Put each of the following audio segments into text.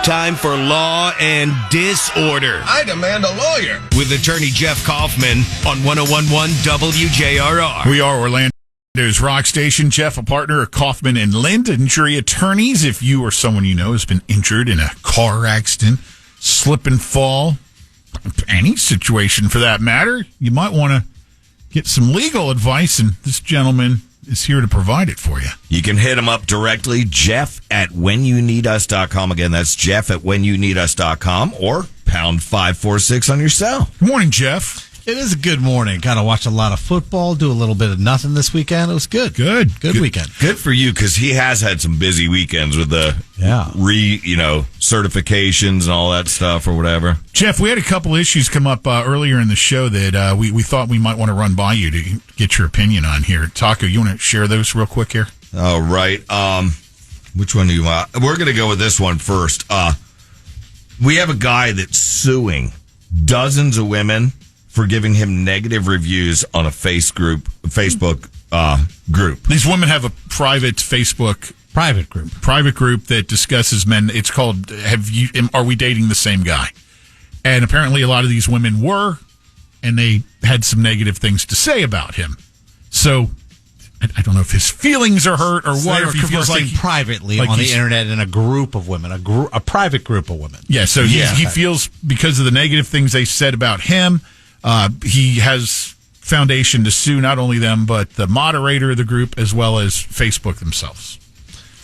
Time for Law and Disorder. I demand a lawyer. With attorney Jeff Kaufman on 101.1 WJRR. We are Orlando's rock station. Jeff, a partner of Kaufman and Lynd, injury attorneys. If you or someone you know has been injured in a car accident, slip and fall, any situation for that matter, you might want to get some legal advice, and this gentleman is here to provide it for you. You can hit him up directly, Jeff at whenyouneedus.com. Again, that's Jeff at whenyouneedus.com or pound 546 on your cell. Good morning, Jeff. It is a good morning. Kind of watch a lot of football, do a little bit of nothing this weekend. It was good. Good weekend. Good for you, because he has had some busy weekends with the certifications and all that stuff or whatever. Jeff, we had a couple issues come up earlier in the show that we thought we might want to run by you to get your opinion on here. Taco, you want to share those real quick here? All right. Which one do you want? We're going to go with this one first. We have a guy that's suing dozens of women for giving him negative reviews on a Facebook group. These women have a private Facebook private group that discusses men. It's called Are We Dating the Same Guy? And apparently a lot of these women were, and they had some negative things to say about him. So I don't know if his feelings are hurt or what, or if he feels like privately on the internet in a group of women, a private group of women. Yeah, so he feels because of the negative things they said about him, he has foundation to sue not only them, but the moderator of the group as well as Facebook themselves.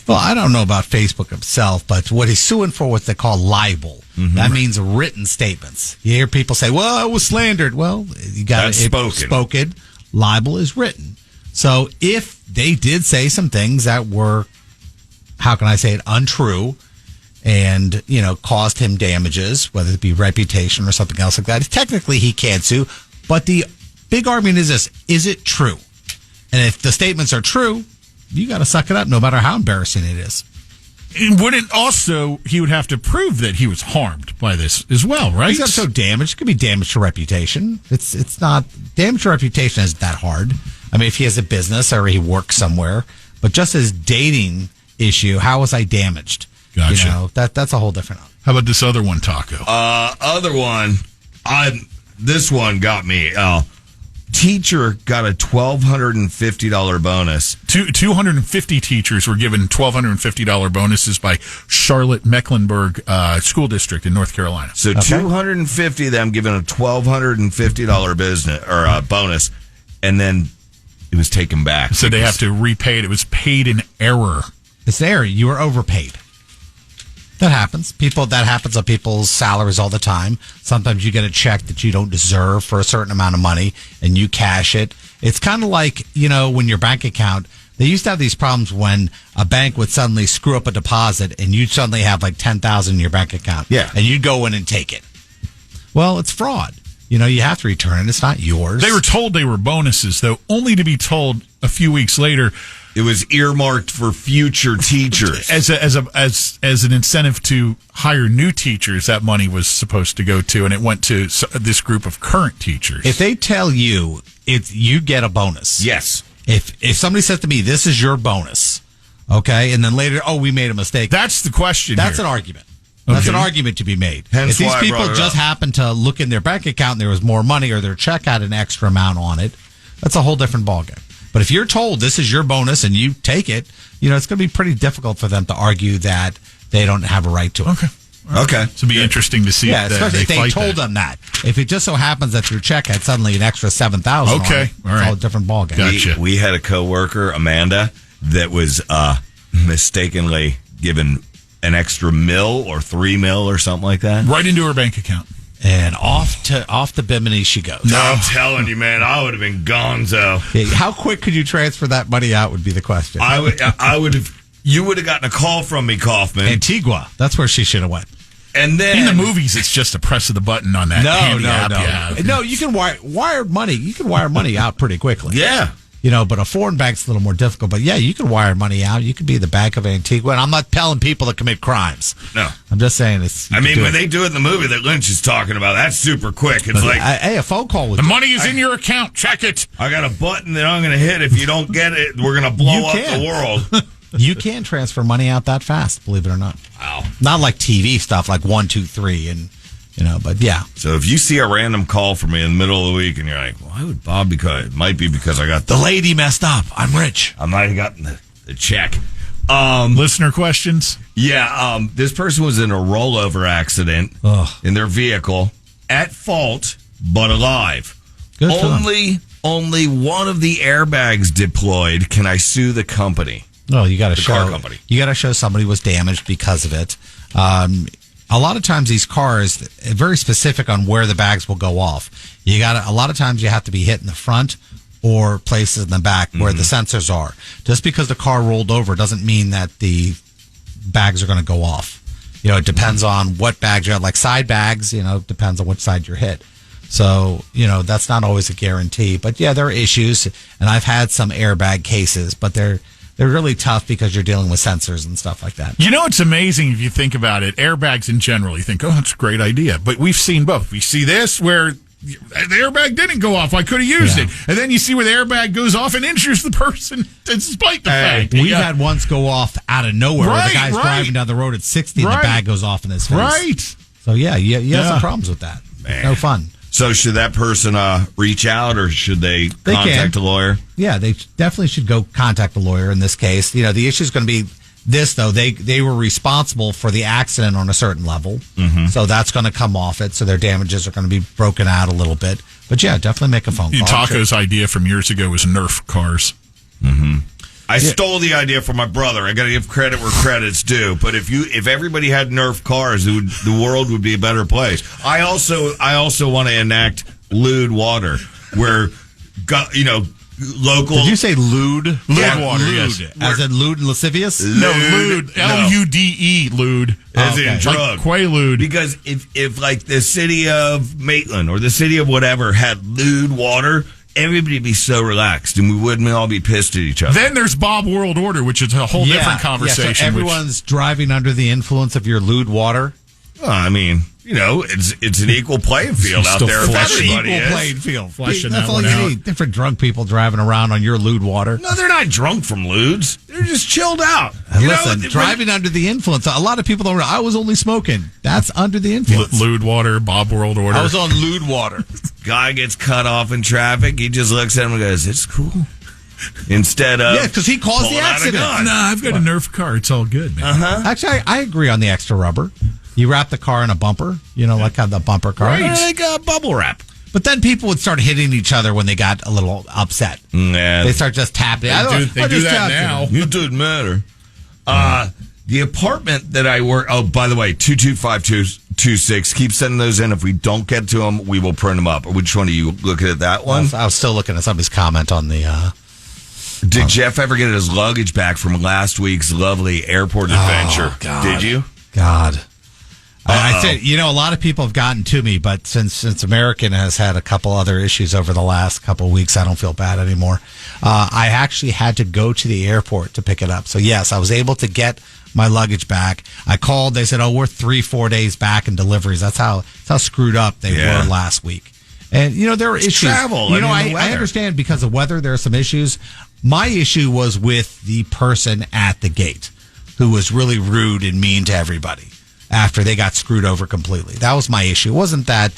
Well, I don't know about Facebook himself, but what he's suing for what they call libel. Mm-hmm. That means written statements. You hear people say, well, I was slandered. Well, you got it spoken. Libel is written. So if they did say some things that were, how can I say it, untrue, and, caused him damages, whether it be reputation or something else like that, technically he can't sue. But the big argument is this: is it true? And if the statements are true, you got to suck it up, no matter how embarrassing it is. Wouldn't also he would have to prove that he was harmed by this as well, right? He's not so damaged. It could be damage to reputation. It's not damage to reputation isn't that hard. I mean, if he has a business or he works somewhere, but just his dating issue, how was I damaged? Gotcha. That's a whole different. How about this other one, Taco? This one got me. Teacher got a $1,250 bonus. 250 teachers were given $1,250 bonuses by Charlotte Mecklenburg School District in North Carolina. So 250 of them given a $1,250 bonus, and then it was taken back. So they have to repay it. It was paid in error. It's error. You were overpaid. That happens. That happens on people's salaries all the time. Sometimes you get a check that you don't deserve for a certain amount of money, and you cash it. It's kind of like, when your bank account, they used to have these problems when a bank would suddenly screw up a deposit, and you'd suddenly have like $10,000 in your bank account. Yeah. And you'd go in and take it. Well, it's fraud. You have to return it. It's not yours. They were told they were bonuses, though, only to be told a few weeks later it was earmarked for future teachers. As an incentive to hire new teachers, that money was supposed to go to, and it went to this group of current teachers. If they tell you you get a bonus. Yes. If somebody says to me, this is your bonus, okay, and then later, we made a mistake. That's the question. That's an argument. That's an argument to be made. Hence if these people just happen to look in their bank account and there was more money, or their check had an extra amount on it, that's a whole different ballgame. But if you're told this is your bonus and you take it, it's going to be pretty difficult for them to argue that they don't have a right to it. Okay. So it'd be interesting to see. Especially if they told them that. If it just so happens that your check had suddenly an extra $7,000 okay. on it, all right. it's all a different ballgame. Gotcha. We had a coworker, Amanda, that was mistakenly given an extra $1 or $3 or something like that. Right into her bank account. And off to Bimini she goes. No, I'm telling you, man, I would have been gonzo. Yeah, how quick could you transfer that money out would be the question. I would have. You would have gotten a call from me, Kaufman. Antigua. That's where she should have went. And then in the movies, it's just a press of the button on that. No, you can wire money. You can wire money out pretty quickly. Yeah. But a foreign bank's a little more difficult. But yeah, you can wire money out. You could be the Bank of Antigua. And I'm not telling people to commit crimes. No. I'm just saying it's. When they do it in the movie that Lynch is talking about, that's super quick. It's a phone call with the money is in your account. Check it. I got a button that I'm going to hit. If you don't get it, we're going to blow up the world. You can transfer money out that fast, believe it or not. Wow. Not like TV stuff, like 1, 2, 3, and but yeah. So if you see a random call from me in the middle of the week and you're like, why would Bob it might be because I got the lady messed up. I'm rich. I might have gotten the check. Listener questions? Yeah, this person was in a rollover accident in their vehicle, at fault, but alive. Good Only one of the airbags deployed. Can I sue the company? No, you got to show car company. You got to show somebody was damaged because of it. A lot of times these cars very specific on where the bags will go off. A lot of times you have to be hit in the front or places in the back where the sensors are. Just because the car rolled over doesn't mean that the bags are going to go off. It depends on what bags you have. Like side bags, depends on which side you're hit. So, that's not always a guarantee. But yeah, there are issues, and I've had some airbag cases, but they're really tough because you're dealing with sensors and stuff like that. It's amazing if you think about it. Airbags in general, you think, that's a great idea. But we've seen both. We see this where the airbag didn't go off. I could have used it. And then you see where the airbag goes off and injures the person despite the fact. We've had ones go off out of nowhere where the guy's driving down the road at 60 and the bag goes off in his face. Right. So, you have some problems with that. Man. No fun. So should that person reach out, or should they contact a lawyer? Yeah, they definitely should go contact a lawyer in this case. The issue is going to be this, though. They were responsible for the accident on a certain level, so that's going to come off it. So their damages are going to be broken out a little bit. But yeah, definitely make a phone call. Taco's idea from years ago was Nerf cars. Mm-hmm. I stole the idea from my brother. I got to give credit where credit's due. But if everybody had Nerf cars, the world would be a better place. I also want to enact lewd water, where local. Did you say lewd? Lewd water, yes. As in lewd and lascivious? No, lewd. Lude. Lewd. As in drug. Like Quaalude. Because if like the city of Maitland or the city of whatever had lewd water, everybody would be so relaxed, and we wouldn't all be pissed at each other. Then there's Bob World Order, which is a whole different conversation. So everyone's driving under the influence of your lewd water. It's an equal playing field out there. That's an equal playing field. That's all you need. Different drunk people driving around on your lewd water. No, they're not drunk from lewds. They're just chilled out. Listen, driving under the influence. A lot of people don't realize I was only smoking. That's under the influence. Lewd water, Bob World Order. I was on lewd water. Guy gets cut off in traffic. He just looks at him and goes, "It's cool." Instead of because he caused the accident. No, I've got a Nerf car. It's all good, man. Actually, I agree on the extra rubber. You wrap the car in a bumper, like how the bumper car. Right, like bubble wrap. But then people would start hitting each other when they got a little upset. Yeah. They start just tapping. They do that now. It doesn't matter. The apartment that I work. Oh, by the way, 225226. Keep sending those in. If we don't get to them, we will print them up. Which one are you looking at? That one? I was still looking at somebody's comment on the. Did Jeff ever get his luggage back from last week's lovely airport adventure? God. Did you? God. I think a lot of people have gotten to me, but since American has had a couple other issues over the last couple of weeks, I don't feel bad anymore. I actually had to go to the airport to pick it up. So yes, I was able to get my luggage back. I called. They said, we're 3-4 days back in deliveries. That's how screwed up they were last week. And there are issues. Travel. I understand because of weather. There are some issues. My issue was with the person at the gate who was really rude and mean to everybody after they got screwed over completely. That was my issue. It wasn't that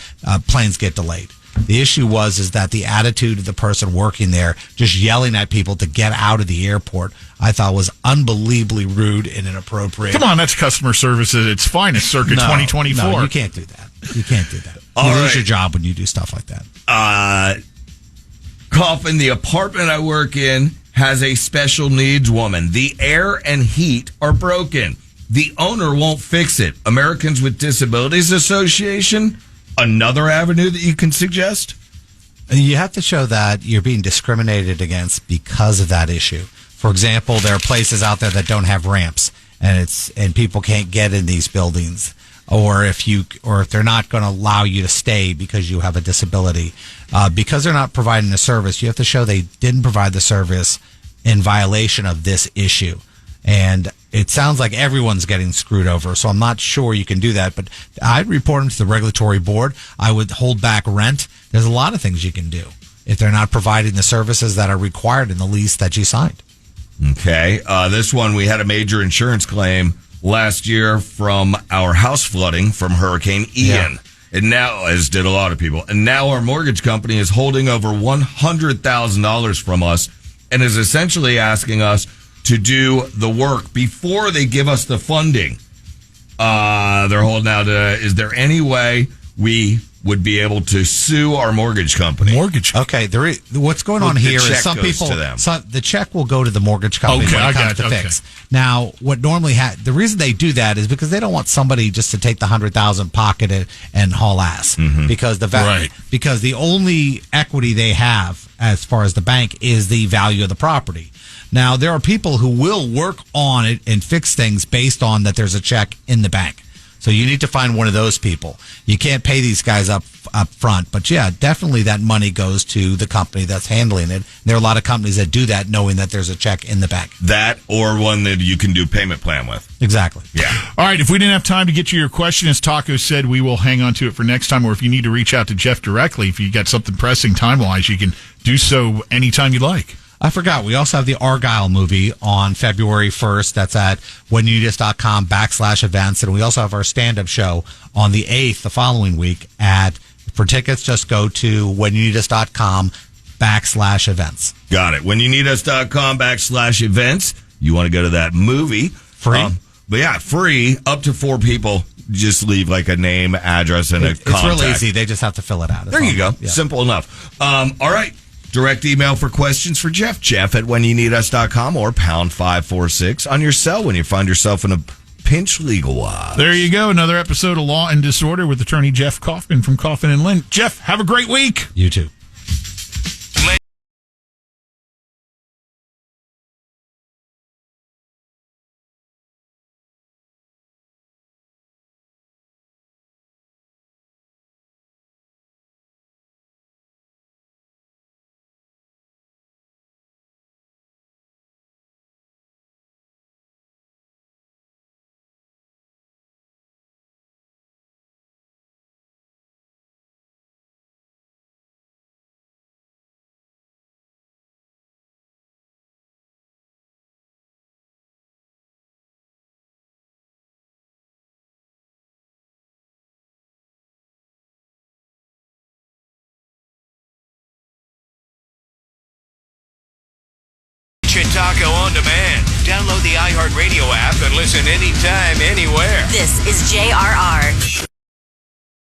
planes get delayed. The issue is that the attitude of the person working there, just yelling at people to get out of the airport, I thought was unbelievably rude and inappropriate. Come on, that's customer service at its finest, circa 2024. No, you can't do that. You can't do that. You lose your job when you do stuff like that. Kaufman, the apartment I work in has a special needs woman. The air and heat are broken. The owner won't fix it. Americans with Disabilities Association, another avenue that you can suggest? You have to show that you're being discriminated against because of that issue. For example, there are places out there that don't have ramps, and people can't get in these buildings. Or if they're not going to allow you to stay because you have a disability, because they're not providing the service, you have to show they didn't provide the service in violation of this issue. And it sounds like everyone's getting screwed over, so I'm not sure you can do that. But I'd report them to the regulatory board. I would hold back rent. There's a lot of things you can do if they're not providing the services that are required in the lease that you signed. Okay. This one, we had a major insurance claim last year from our house flooding from Hurricane Ian. Yeah. And now, as did a lot of people, and now our mortgage company is holding over $100,000 from us and is essentially asking us to do the work before they give us the funding. They're holding out. Is there any way we would be able to sue our mortgage company? Okay, what's going on here is some people, the check will go to the mortgage company when it comes to fix. Now, what normally the reason they do that is because they don't want somebody just to take the $100,000, pocket it, and haul ass. Because because the only equity they have as far as the bank is the value of the property. Now, there are people who will work on it and fix things based on that there's a check in the bank. So you need to find one of those people. You can't pay these guys up front. But yeah, definitely that money goes to the company that's handling it. There are a lot of companies that do that knowing that there's a check in the bank. That or one that you can do payment plan with. Exactly. Yeah. All right, if we didn't have time to get to your question, as Taco said, we will hang on to it for next time. Or if you need to reach out to Jeff directly, if you got something pressing time-wise, you can do so anytime you like. I forgot. We also have the Argyle movie on February 1st. That's at whenyouneedus.com/events. And we also have our stand-up show on the 8th, the following week. For tickets, just go to whenyouneedus.com/events. Got it. Whenyouneedus.com/events. You want to go to that movie. Free. But yeah, free. Up to 4 people. Just leave like a name, address, and a contact. It's real easy. They just have to fill it out. There you go. Yeah. Simple enough. All right. Direct email for questions for Jeff. Jeff at whenyouneedus.com or pound 546 on your cell when you find yourself in a pinch legal-wise. There you go. Another episode of Law and Disorder with attorney Jeff Kaufman from Kaufman Lynd. Jeff, have a great week. You too. Taco on demand. Download the iHeartRadio app and listen anytime, anywhere. This is JRR.